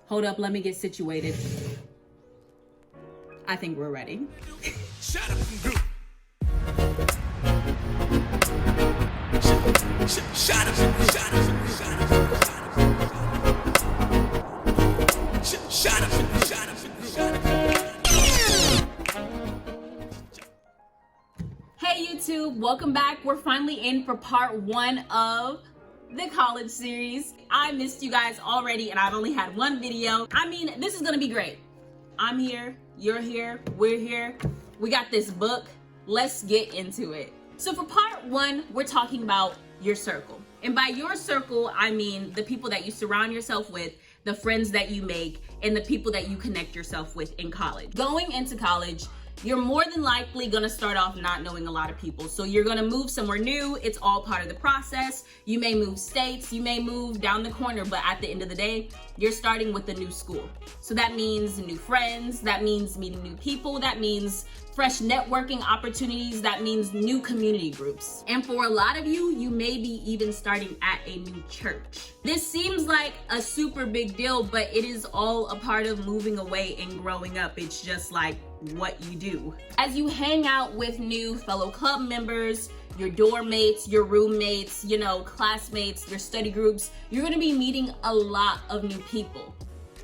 Hold up, let me get situated. I think we're ready. Shut up and group. Shut up. Hey YouTube, welcome back. We're finally in for part 1 of the college series. I missed you guys already and I've only had one video. I mean, this is gonna be great. I'm here, you're here, we're here. We got this book. Let's get into it. So for part 1, we're talking about your circle. And by your circle, I mean the people that you surround yourself with, the friends that you make, and the people that you connect yourself with in college. Going into college, you're more than likely gonna start off not knowing a lot of people. So you're gonna move somewhere new. It's all part of the process. You may move states, you may move down the corner, but at the end of the day, you're starting with a new school. So that means new friends, that means meeting new people, that means fresh networking opportunities, that means new community groups. And for a lot of you, you may be even starting at a new church. This seems like a super big deal, but it is all a part of moving away and growing up. It's just like what you do. As you hang out with new fellow club members, your dorm mates, your roommates, classmates, your study groups, you're gonna be meeting a lot of new people.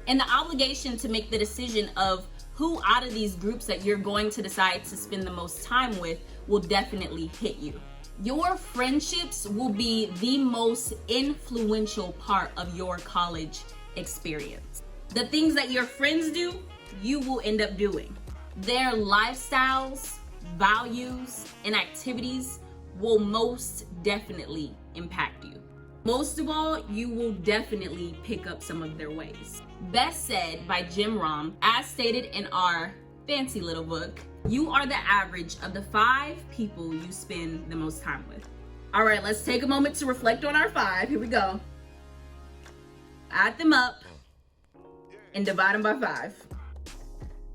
And the obligation to make the decision of who out of these groups that you're going to decide to spend the most time with will definitely hit you. Your friendships will be the most influential part of your college experience. The things that your friends do, you will end up doing. Their lifestyles, values, and activities will most definitely impact you. Most of all, you will definitely pick up some of their ways. Best said by Jim Rohn, as stated in our fancy little book, you are the average of the 5 people you spend the most time with. All right, let's take a moment to reflect on our 5. Here we go. Add them up and divide them by 5.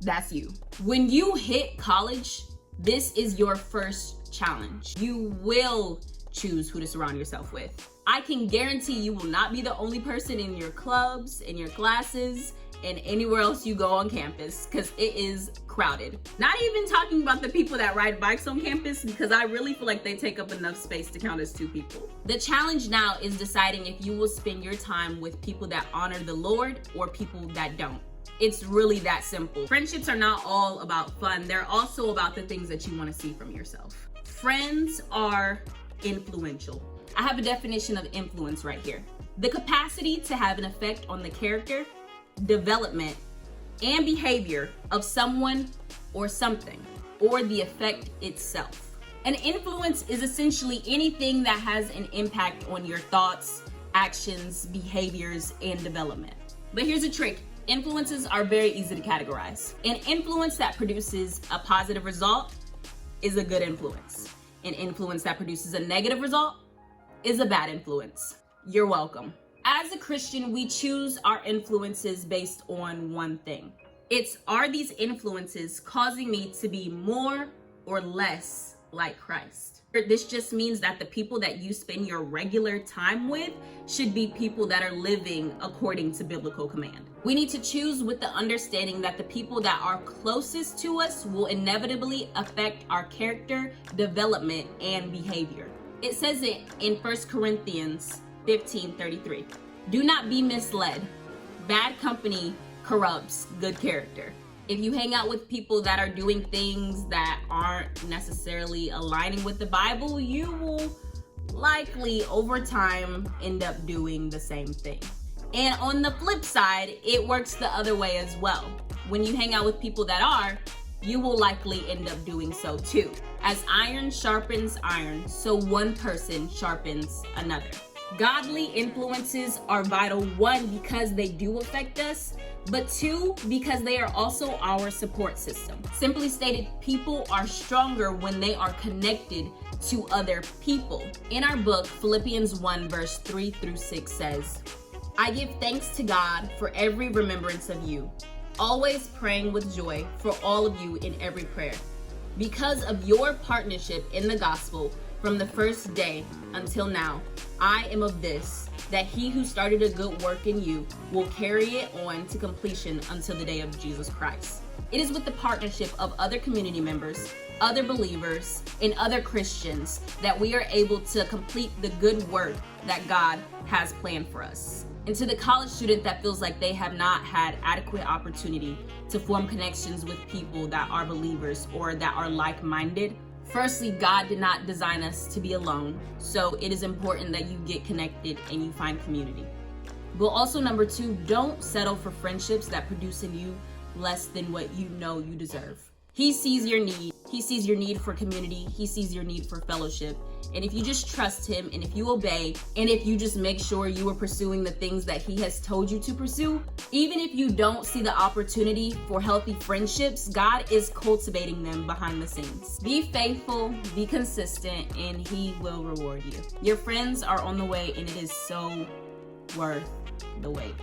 That's you. When you hit college, this is your first challenge. You will choose who to surround yourself with. I can guarantee you will not be the only person in your clubs, in your classes, and anywhere else you go on campus, because it is crowded. Not even talking about the people that ride bikes on campus, because I really feel like they take up enough space to count as 2 people. The challenge now is deciding if you will spend your time with people that honor the Lord or people that don't. It's really that simple. Friendships are not all about fun. They're also about the things that you want to see from yourself. Friends are influential. I have a definition of influence right here. The capacity to have an effect on the character, development, and behavior of someone or something, or the effect itself. An influence is essentially anything that has an impact on your thoughts, actions, behaviors, and development. But here's a trick. Influences are very easy to categorize. An influence that produces a positive result is a good influence. An influence that produces a negative result is a bad influence. You're welcome. As a Christian, we choose our influences based on one thing. Are these influences causing me to be more or less like Christ? This just means that the people that you spend your regular time with should be people that are living according to biblical command. We need to choose with the understanding that the people that are closest to us will inevitably affect our character, development, and behavior. It says it in 1 Corinthians 15:33. Do not be misled. Bad company corrupts good character. If you hang out with people that are doing things that aren't necessarily aligning with the Bible, you will likely over time end up doing the same thing. And on the flip side, it works the other way as well. When you hang out with people that are, you will likely end up doing so too. As iron sharpens iron, so one person sharpens another. Godly influences are vital, 1, because they do affect us, but 2, because they are also our support system. Simply stated, people are stronger when they are connected to other people. In our book, Philippians 1 verse 3 through 6 says, I give thanks to God for every remembrance of you, always praying with joy for all of you in every prayer, because of your partnership in the gospel from the first day until now. I am of this, that he who started a good work in you will carry it on to completion until the day of Jesus Christ. It is with the partnership of other community members, other believers, and other Christians that we are able to complete the good work that God has planned for us. And to the college student that feels like they have not had adequate opportunity to form connections with people that are believers or that are like-minded, firstly, God did not design us to be alone, so it is important that you get connected and you find community. But also, number two, don't settle for friendships that produce in you less than what you know you deserve. He sees your need. He sees your need for community. He sees your need for fellowship. And if you just trust him, and if you obey, and if you just make sure you are pursuing the things that he has told you to pursue, even if you don't see the opportunity for healthy friendships, God is cultivating them behind the scenes. Be faithful, be consistent, and he will reward you. Your friends are on the way, and it is so worth the wait.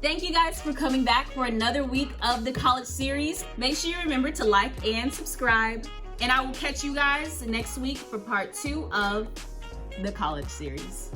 Thank you guys for coming back for another week of the college series. Make sure you remember to like and subscribe. And I will catch you guys next week for part 2 of the college series.